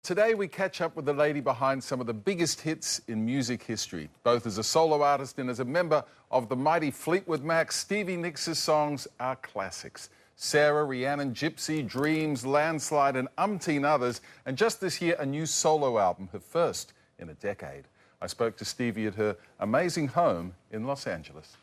Today we catch up with the lady behind some of the biggest hits in music history, both as a solo artist and as a member of the mighty Fleetwood Mac. Stevie Nicks' songs are classics. Sarah, Rhiannon, Gypsy, Dreams, Landslide and umpteen others. And just this year, a new solo album, her first in a decade. I spoke to Stevie at her amazing home in Los Angeles.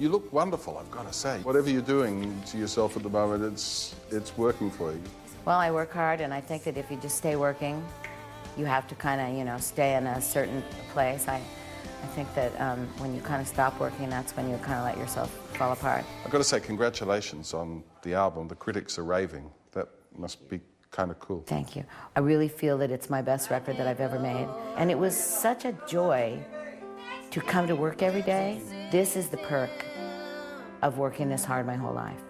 You look wonderful, I've got to say. Whatever you're doing to yourself at the moment, it's working for you. Well, I work hard, and I think that if you just stay working, you have to kind of, stay in a certain place. I think that when you kind of stop working, that's when you kind of let yourself fall apart. I've got to say, congratulations on the album. The critics are raving. That must be kind of cool. Thank you. I really feel that it's my best record that I've ever made. And it was such a joy to come to work every day. This is the perk of working this hard my whole life,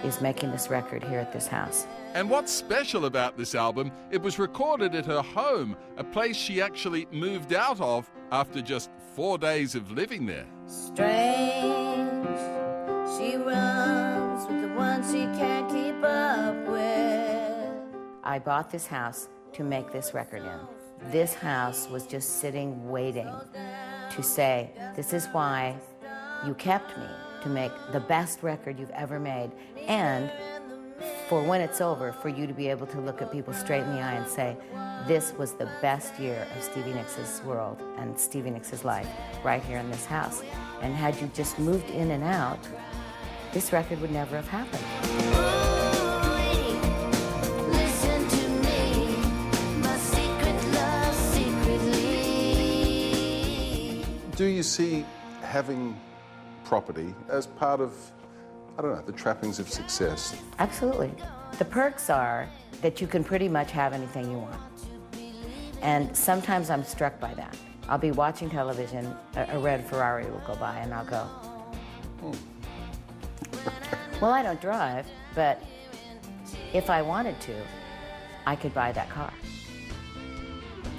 is making this record here at this house. And what's special about this album, it was recorded at her home, a place she actually moved out of after just 4 days of living there. Strange, she runs with the one she can't keep up with. I bought this house to make this record in. This house was just sitting, waiting to say, this is why you kept me, to make the best record you've ever made, and for when it's over, for you to be able to look at people straight in the eye and say, this was the best year of Stevie Nicks' world and Stevie Nicks' life right here in this house. And had you just moved in and out, this record would never have happened. Listen to me, my secret love, secretly. Do you see having property as part of, I don't know, the trappings of success? Absolutely. The perks are that you can pretty much have anything you want. And sometimes I'm struck by that. I'll be watching television, a red Ferrari will go by, and I'll go, well, I don't drive, but if I wanted to, I could buy that car.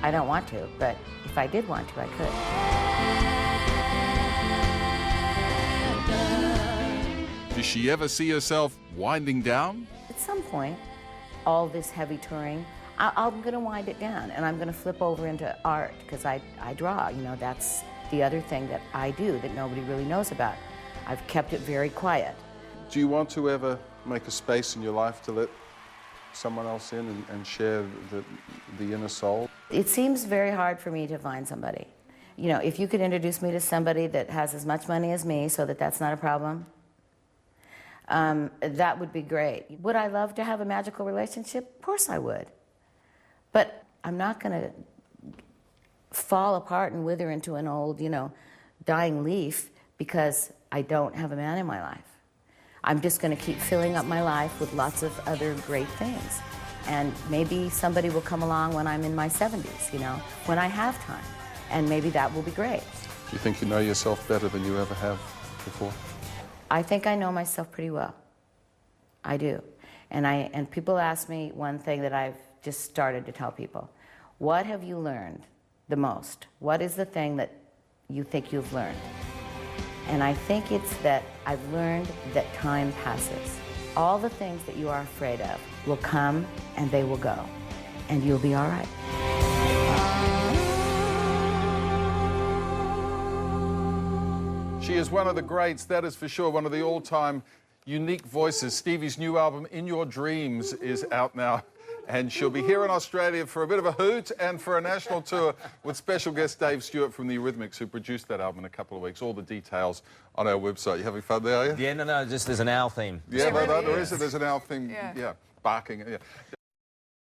I don't want to, but if I did want to, I could. Does she ever see herself winding down? At some point, all this heavy touring, I'm going to wind it down, and I'm going to flip over into art, because I draw. That's the other thing that I do that nobody really knows about. I've kept it very quiet. Do you want to ever make a space in your life to let someone else in and share the inner soul? It seems very hard for me to find somebody. If you could introduce me to somebody that has as much money as me so that that's not a problem, that would be great. Would I love to have a magical relationship? Of course I would. But I'm not going to fall apart and wither into an old, dying leaf because I don't have a man in my life. I'm just going to keep filling up my life with lots of other great things. And maybe somebody will come along when I'm in my 70s, when I have time. And maybe that will be great. Do you think you know yourself better than you ever have before? I think I know myself pretty well. I do. And people ask me one thing that I've just started to tell people. What have you learned the most? What is the thing that you think you've learned? And I think it's that I've learned that time passes. All the things that you are afraid of will come and they will go. And you'll be all right. She is one of the greats, that is for sure, one of the all-time unique voices. Stevie's new album, In Your Dreams, is out now, and she'll be here in Australia for a bit of a hoot and for a national tour with special guest Dave Stewart from the Eurythmics, who produced that album in a couple of weeks. All the details on our website. You having fun there, are you? Yeah, no, just there's an owl theme. Yeah, there is. There's an owl theme, yeah, barking. Yeah.